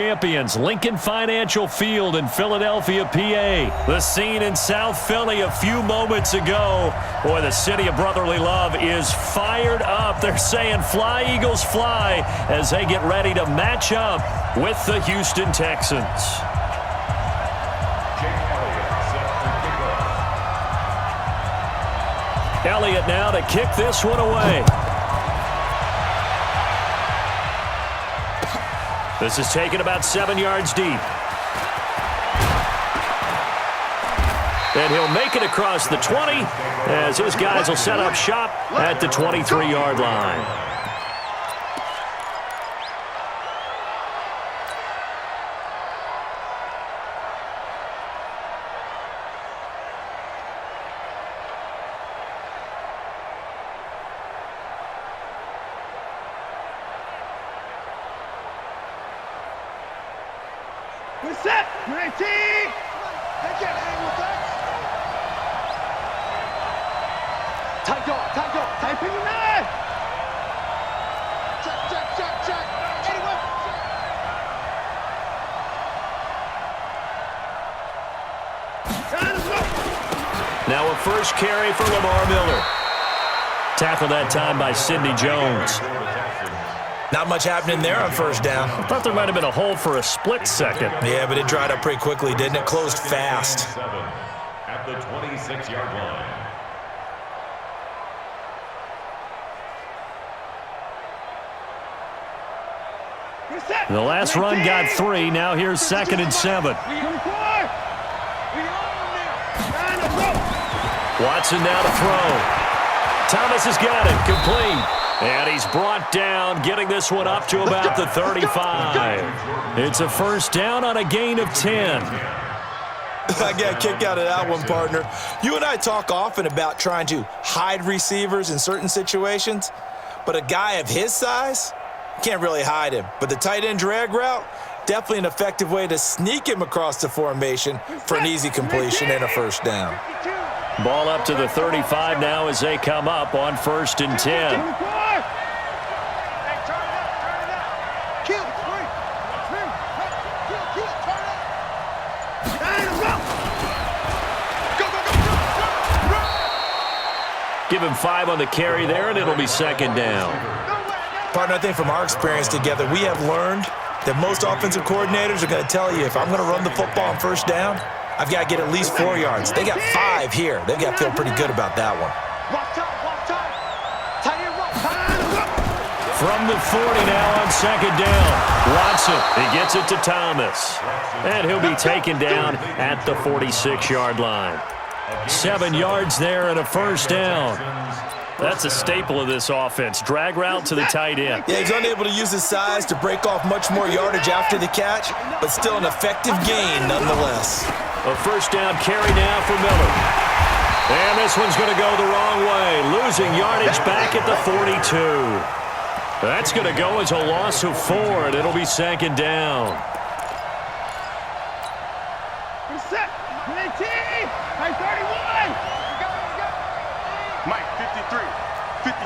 Champions, Lincoln Financial Field in Philadelphia, PA. The scene in South Philly a few moments ago. Boy, the city of brotherly love is fired up. They're saying fly, Eagles, fly, as they get ready to match up with the Houston Texans. Elliott now to kick this one away. This is taken about 7 yards deep. And he'll make it across the 20 as his guys will set up shop at the 23-yard line. We're set. 19. They can't hang with us. Tight go. Tight pin 9. Check. Anyway. Now a first carry for Lamar Miller. Tackled that time by Sidney Jones. Not much happening there on first down. I thought there might have been a hole for a split second. Yeah, but it dried up pretty quickly, didn't it? Closed fast. At the 26-yard line. The last run got 3. Now here's 2nd and 7. Watson now to throw. Thomas has got it. Complete. And he's brought down, getting this one up to about the 35. It's a first down on a gain of 10. I got a kick out of that one, partner. You and I talk often about trying to hide receivers in certain situations, but a guy of his size can't really hide him. But the tight end drag route, definitely an effective way to sneak him across the formation for an easy completion and a first down. Ball up to the 35 now as they come up on 1st and 10. Give him 5 on the carry there, and it'll be 2nd down. Partner, I think from our experience together, we have learned that most offensive coordinators are going to tell you, if I'm going to run the football on first down, I've got to get at least 4 yards. They got 5 here. They've got to feel pretty good about that one. From the 40 now on 2nd down. Watson, he gets it to Thomas. And he'll be taken down at the 46-yard line. 7 yards there and a first down. That's a staple of this offense. Drag route to the tight end. Yeah, he's unable to use his size to break off much more yardage after the catch, but still an effective gain nonetheless. A first down carry now for Miller. And this one's going to go the wrong way. Losing yardage back at the 42. That's going to go as a loss of 4, and it'll be 2nd down. Mike, 53, 50.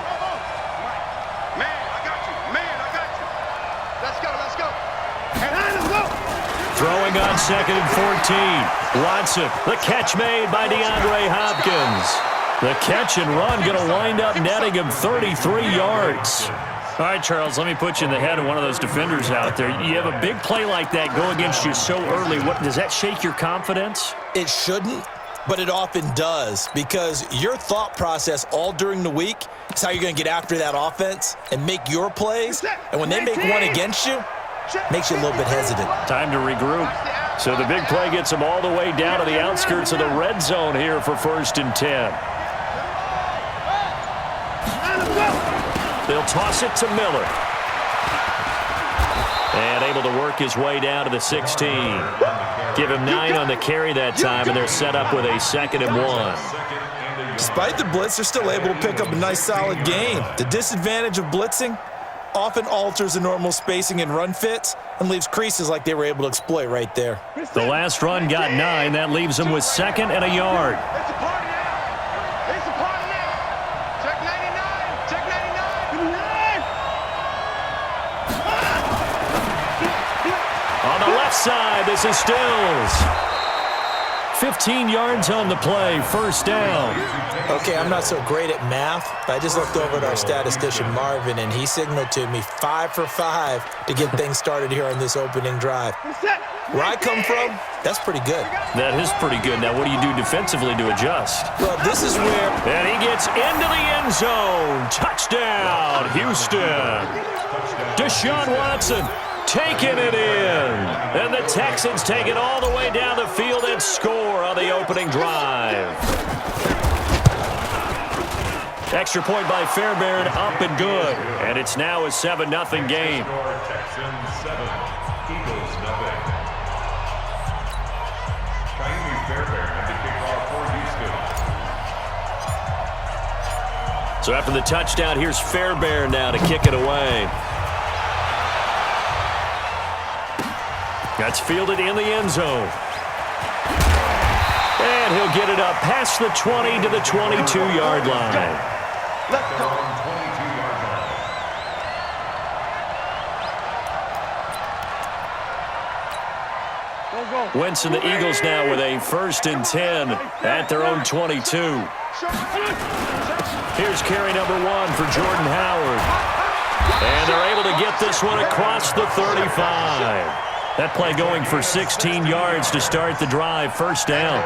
Man, I got you. Let's go. Throwing on 2nd and 14. Watson, the catch made by DeAndre Hopkins. The catch and run going to wind up netting him 33 yards. All right, Charles, let me put you in the head of one of those defenders out there. You have a big play like that go against you so early. Does that shake your confidence? It shouldn't, but it often does, because your thought process all during the week is how you're going to get after that offense and make your plays. And when they make one against you, it makes you a little bit hesitant. Time to regroup. So the big play gets them all the way down to the outskirts of the red zone here for 1st and 10. They'll toss it to Miller. And able to work his way down to the 16. Give him 9 on the carry that time, and they're set up with a 2nd and 1. Despite the blitz, they're still able to pick up a nice solid gain. The disadvantage of blitzing often alters the normal spacing and run fits and leaves creases like they were able to exploit right there. The last run got 9. That leaves them with 2nd and a yard. left side. This is Stills. 15 yards on the play, first down. Okay, I'm not so great at math, but I just looked over at our statistician, Marvin, and he signaled to me 5 for 5 to get things started here on this opening drive. Where I come from, that's pretty good. That is pretty good. Now, what do you do defensively to adjust? Well, this is where... And he gets into the end zone. Touchdown, Houston. Deshaun Watson taking it in. And the Texans take it all the way down the field and score on the opening drive. Extra point by Fairbairn, up and good. And it's now a 7-0 game. Texans 7, Eagles 0. Fairbairn at the kickoff for Houston. So after the touchdown, here's Fairbairn now to kick it away. That's fielded in the end zone. And he'll get it up past the 20 to the 22-yard line. Let's go. 22-yard line. Wentz and the Eagles now with a 1st and 10 at their own 22. Here's carry number 1 for Jordan Howard. And they're able to get this one across the 35. That play going for 16 yards to start the drive, first down.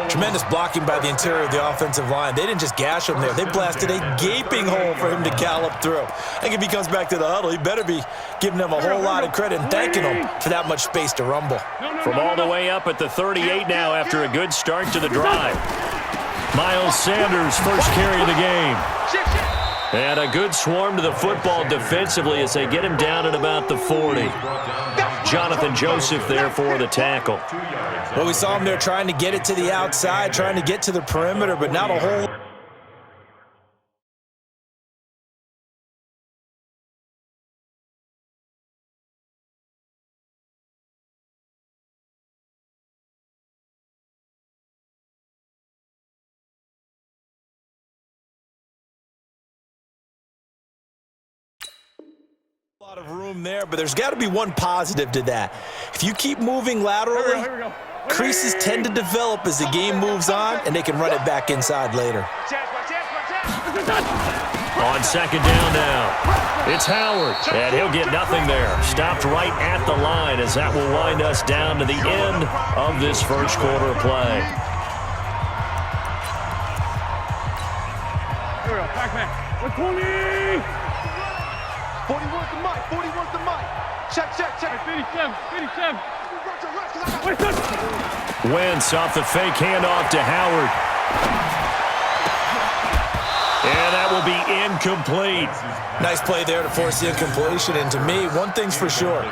Tremendous blocking by the interior of the offensive line. They didn't just gash him there. They blasted a gaping hole for him to gallop through. I think if he comes back to the huddle, he better be giving them a whole lot of credit and thanking them for that much space to rumble. From all the way up at the 38 now after a good start to the drive. Miles Sanders, first carry of the game. And a good swarm to the football defensively as they get him down at about the 40. Jonathan Joseph there for the tackle. Well, we saw him there trying to get it to the outside, trying to get to the perimeter, but not a whole... lot of room there, but there's got to be one positive to that. If you keep moving laterally, creases tend to develop as the game moves on, and they can run it back inside later. On second down now, it's Howard, and he'll get nothing there. Stopped right at the line as that will wind us down to the end of this first quarter of play. Here we go, Pac-Man. 120! 40 wants the mic, 40 wants the mic. Check. 57. Wentz off the fake handoff to Howard. And that will be incomplete. Nice play there to force the incompletion, and to me, one thing's for sure.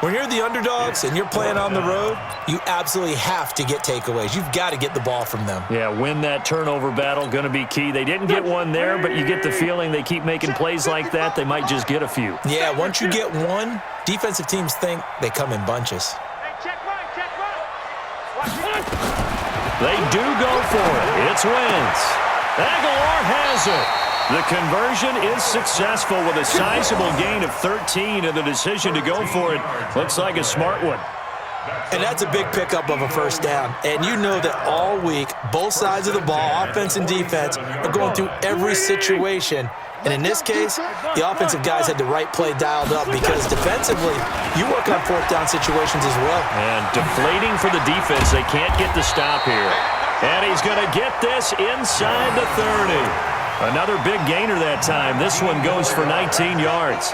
When you're the underdogs and you're playing on the road, you absolutely have to get takeaways. You've got to get the ball from them. Yeah, win that turnover battle, going to be key. They didn't get one there, but you get the feeling they keep making plays like that, they might just get a few. Yeah, once you get one, defensive teams think they come in bunches. They do go for it. It's Wentz. Aguilar has it. The conversion is successful with a sizable gain of 13, and the decision to go for it looks like a smart one. And that's a big pickup of a first down. And you know that all week, both sides of the ball, offense and defense, are going through every situation. And in this case, the offensive guys had the right play dialed up because defensively, you work on fourth down situations as well. And deflating for the defense. They can't get the stop here. And he's going to get this inside the 30. Another big gainer that time. This one goes for 19 yards.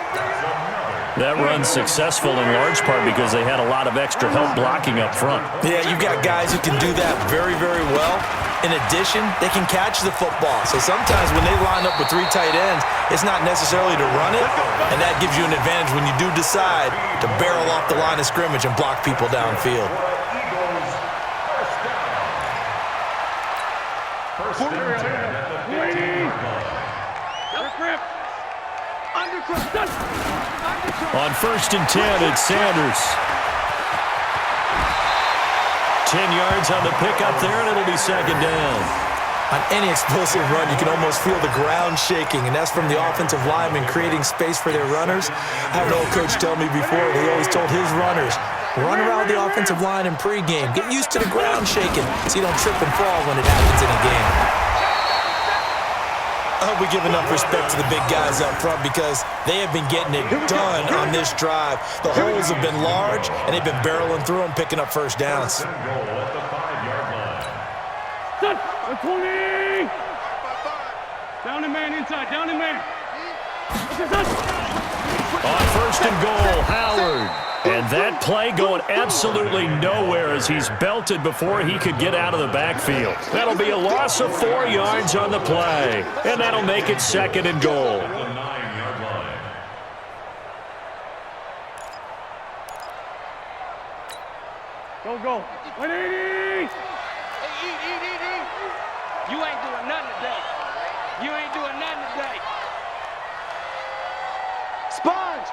That run's successful in large part because they had a lot of extra help blocking up front. Yeah, you've got guys who can do that very, very well. In addition, they can catch the football. So sometimes when they line up with 3 tight ends, it's not necessarily to run it, and that gives you an advantage when you do decide to barrel off the line of scrimmage and block people downfield. First and 10 at the 15-yard line. On first and 10, it's Sanders. 10 yards on the pickup there, and it'll be second down. On any explosive run, you can almost feel the ground shaking, and that's from the offensive linemen creating space for their runners. I had an old coach tell me before, he always told his runners, Run around the offensive line in pregame. Get used to the ground shaking so you don't trip and fall when it happens in a game. I hope we give enough respect to the big guys up front because they have been getting it done on this drive. The holes have been large, and they've been barreling through them, picking up first downs. Goal at the 5-yard line. Set. 20. Down the man inside. Down the man. On first and goal, Howard. And that play going absolutely nowhere as he's belted before he could get out of the backfield. That'll be a loss of 4 yards on the play. And that'll make it second and goal. The 9-yard line. Go. 180. Hey, you ain't doing nothing today. You ain't doing nothing today. Sponge.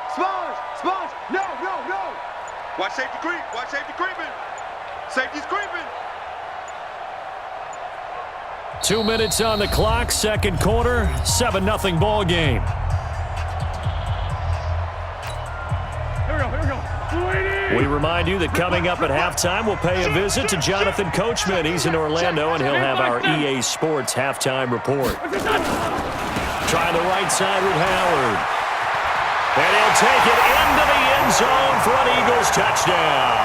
No. Watch safety creep. Watch safety creeping. Safety's creeping. 2 minutes on the clock, second quarter, 7-0 ball game. Here we go. 280. We remind you that coming up at halftime, we'll pay a visit to Jonathan Coachman. He's in Orlando, and he'll have our EA Sports halftime report. Trying the right side with Howard. And he'll take it into the end zone for an Eagles touchdown.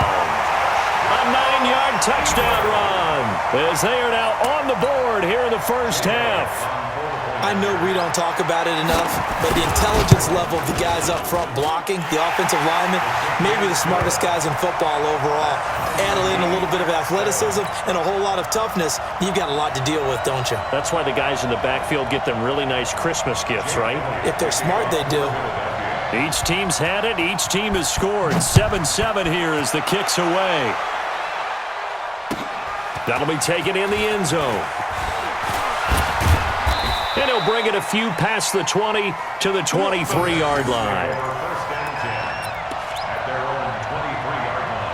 A 9-yard touchdown run as they are now on the board here in the first half. I know we don't talk about it enough, but the intelligence level of the guys up front blocking, the offensive linemen, maybe the smartest guys in football overall. Add in a little bit of athleticism and a whole lot of toughness, you've got a lot to deal with, don't you? That's why the guys in the backfield get them really nice Christmas gifts, right? If they're smart, they do. Each team's had it. Each team has scored. 7-7 here as the kick's away. That'll be taken in the end zone. And he'll bring it a few past the 20 to the 23-yard line. First down 10 at their own 23-yard line.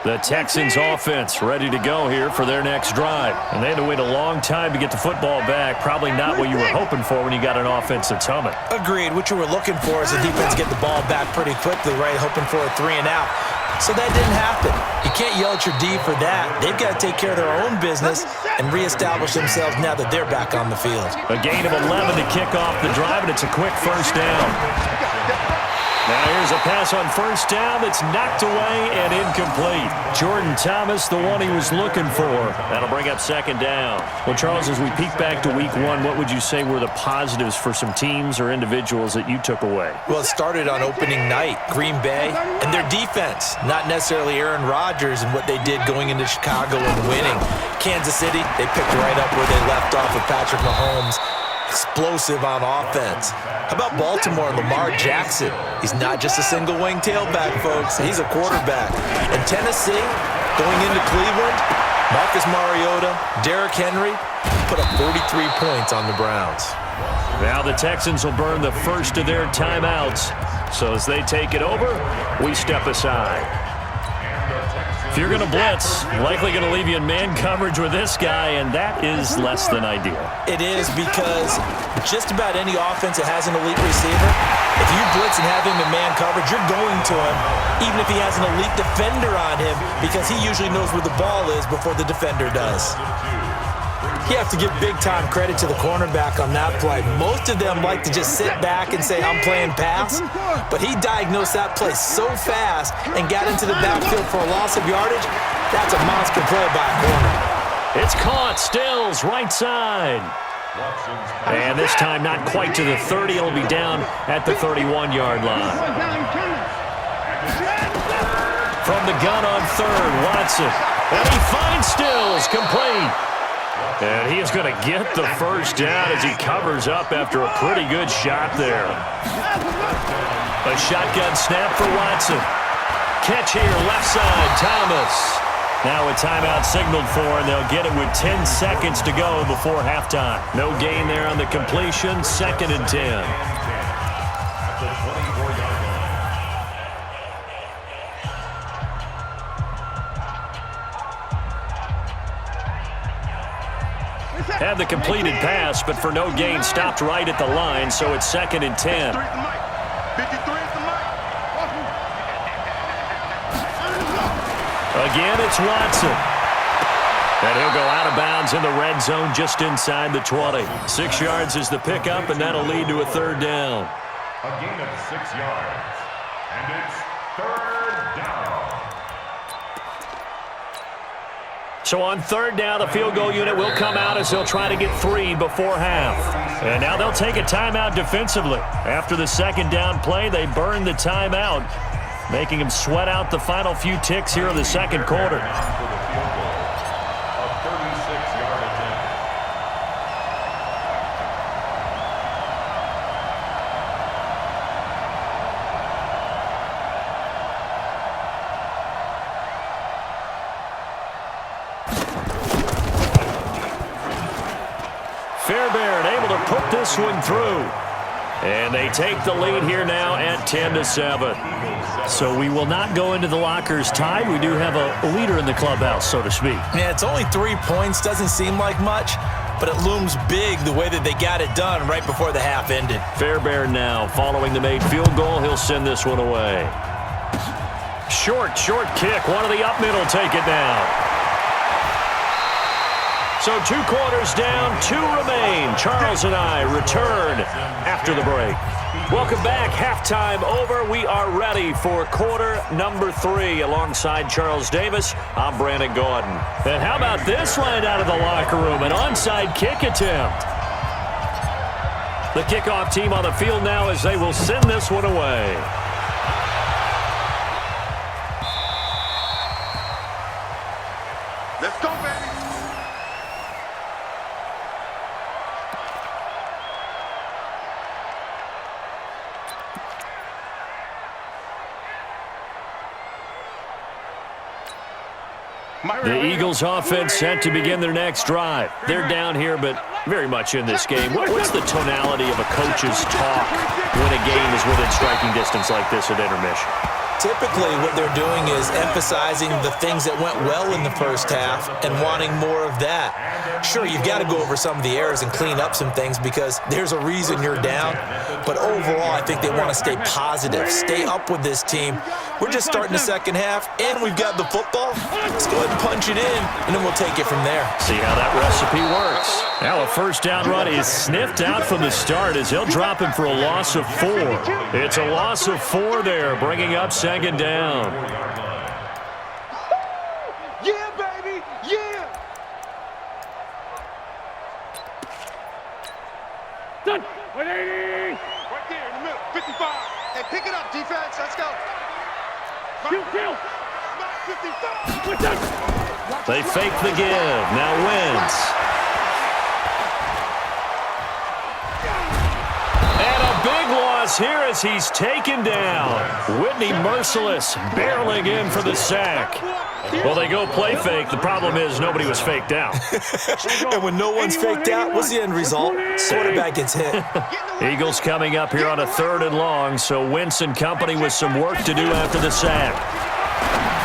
The Texans offense ready to go here for their next drive. And they had to wait a long time to get the football back. Probably not what you were hoping for when you got an offense that's humming. Agreed. What you were looking for is the defense get the ball back pretty quickly, right? Hoping for a 3 and out. So that didn't happen. You can't yell at your D for that. They've got to take care of their own business and reestablish themselves now that they're back on the field. A gain of 11 to kick off the drive, and it's a quick first down. Now here's a pass on first down that's knocked away and incomplete. Jordan Thomas, the one he was looking for. That'll bring up second down. Well, Charles, as we peek back to week one, what would you say were the positives for some teams or individuals that you took away? Well, it started on opening night, Green Bay, and their defense. Not necessarily Aaron Rodgers and what they did going into Chicago and winning. Kansas City, they picked right up where they left off with Patrick Mahomes. Explosive on offense. How about Baltimore and Lamar Jackson? He's not just a single-wing tailback, folks. He's a quarterback. And Tennessee, going into Cleveland, Marcus Mariota, Derrick Henry put up 43 points on the Browns. Now the Texans will burn the first of their timeouts. So as they take it over, we step aside. If you're going to blitz, likely going to leave you in man coverage with this guy, and that is less than ideal. It is because just about any offense that has an elite receiver, if you blitz and have him in man coverage, you're going to him, even if he has an elite defender on him, because he usually knows where the ball is before the defender does. You have to give big-time credit to the cornerback on that play. Most of them like to just sit back and say, I'm playing pass, but he diagnosed that play so fast and got into the backfield for a loss of yardage. That's a monster play by a corner. It's caught. Stills, right side. And this time not quite to the 30. It'll be down at the 31-yard line. From the gun on third, Watson. And he finds Stills, complete. And he is going to get the first down as he covers up after a pretty good shot there. A shotgun snap for Watson. Catch here, left side, Thomas. Now a timeout signaled for, and they'll get it with 10 seconds to go before halftime. No gain there on the completion, 2nd and 10. Had the completed pass, but for no gain, stopped right at the line, so it's 2nd and 10. 53 is the mic. Again, it's Watson. And he'll go out of bounds in the red zone just inside the 20. 6 yards is the pickup, and that'll lead to a 3rd down. A gain of 6 yards. And it's 3rd down. So on 3rd down, the field goal unit will come out as they'll try to get 3 before half. And now they'll take a timeout defensively. After the 2nd down play, they burn the timeout, making them sweat out the final few ticks here in the 2nd quarter. Fairbairn able to put this one through. And they take the lead here now at 10-7. So we will not go into the lockers tied. We do have a leader in the clubhouse, so to speak. Yeah, it's only 3 points. Doesn't seem like much, but it looms big the way that they got it done right before the half ended. Fairbairn now following the made field goal. He'll send this one away. Short kick. One of the up middle take it down. So 2 quarters down, 2 remain. Charles and I return after the break. Welcome back. Halftime over. We are ready for quarter number 3. Alongside Charles Davis, I'm Brandon Gordon. And how about this line out of the locker room? An onside kick attempt. The kickoff team on the field now as they will send this one away. Let's go, baby. The Eagles offense set to begin their next drive. They're down here, but very much in this game. What's the tonality of a coach's talk when a game is within striking distance like this at intermission? Typically, what they're doing is emphasizing the things that went well in the first half and wanting more of that. Sure, you've got to go over some of the errors and clean up some things because there's a reason you're down. But overall, I think they want to stay positive, stay up with this team. We're just starting the second half, and we've got the football. Let's go ahead and punch it in, and then we'll take it from there. See how that recipe works. Now a 1st down run is sniffed out from the start as he'll drop him for a loss of 4. It's a loss of 4 there, bringing up 2nd down. Yeah, baby, yeah. Done. 180. Right there in the middle. 55. Hey, pick it up, defense. Let's go. Kill. 55. What's up? They fake the give. Now Wentz. And a big loss here as he's taken down. Whitney Merciless barreling in for the sack. Well, they go play fake. The problem is nobody was faked out. And when no one's faked out, what's the end result? Quarterback gets hit. Eagles coming up here on a 3rd and long, so Wentz and company with some work to do after the sack.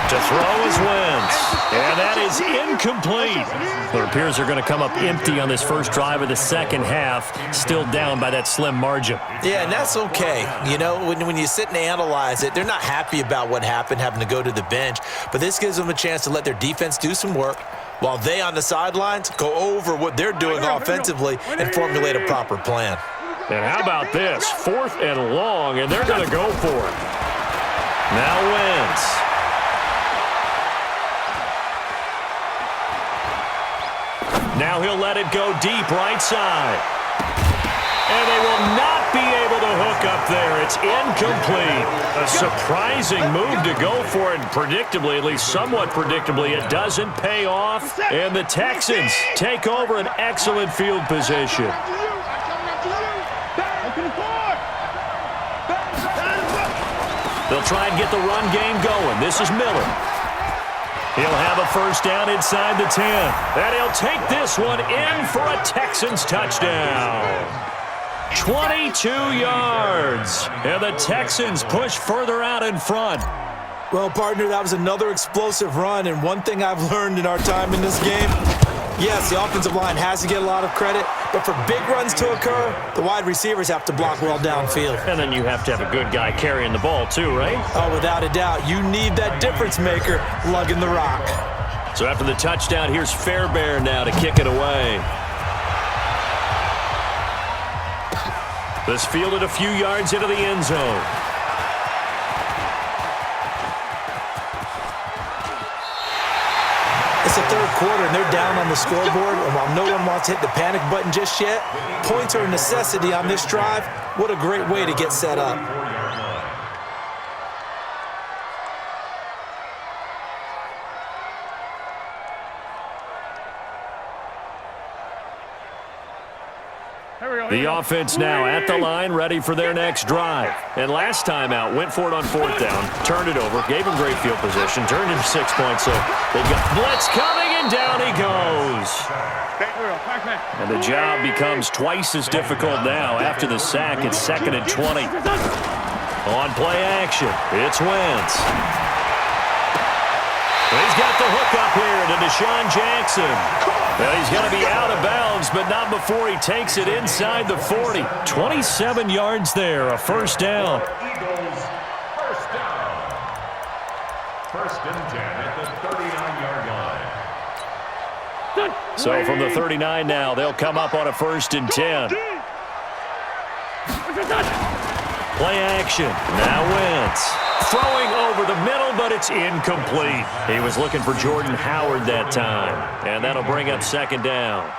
To throw is Wentz, and that is incomplete. It appears they're going to come up empty on this first drive of the second half, still down by that slim margin. Yeah, and that's okay. You know, when you sit and analyze it, they're not happy about what happened, having to go to the bench. But this gives them a chance to let their defense do some work while they on the sidelines go over what they're doing offensively and formulate a proper plan. And how about this? 4th and long, and they're going to go for it. Now Wentz. Now he'll let it go deep right side. And they will not be able to hook up there. It's incomplete. A surprising move to go for it. Predictably, at least somewhat predictably, it doesn't pay off. And the Texans take over an excellent field position. They'll try and get the run game going. This is Miller. He'll have a 1st down inside the 10. And he'll take this one in for a Texans touchdown. 22 yards. And the Texans push further out in front. Well, partner, that was another explosive run. And one thing I've learned in our time in this game, Yes, the offensive line has to get a lot of credit, but for big runs to occur, the wide receivers have to block well downfield. And then you have to have a good guy carrying the ball too, right? Oh, without a doubt, you need that difference maker lugging the rock. So after the touchdown, here's Fairbairn now to kick it away. This fielded a few yards into the end zone. It's the third quarter, and they're down on the scoreboard, and while no one wants to hit the panic button just yet, points are a necessity on this drive. What a great way to get set up. The offense now at the line, ready for their next drive. And last time out, went for it on fourth down, turned it over, gave him great field position, turned into 6 points. So they've got blitz coming, and down he goes. And the job becomes twice as difficult now after the sack. It's 2nd and 20. On play action, it's Wentz. He's got the hook up here to Deshaun Jackson. Well, he's going to be out of bounds, but not before he takes it inside the 40. 27 yards there, a first down. Eagles, first down. 1st and 10 at the 39-yard line. So from the 39 now, they'll come up on a 1st and 10. Play action. Now Wentz. Throwing over the middle, but it's incomplete. He was looking for Jordan Howard that time, and that'll bring up 2nd down.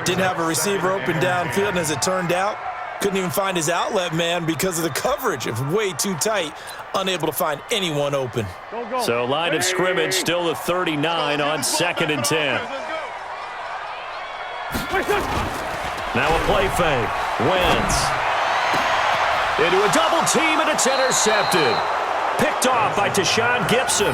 Didn't have a receiver open downfield, and as it turned out, couldn't even find his outlet man because of the coverage. It was way too tight, unable to find anyone open. So line of scrimmage still the 39 on 2nd and 10. Now a play fake. Wentz. Into a double team, and it's intercepted. Picked off by Tashawn Gibson.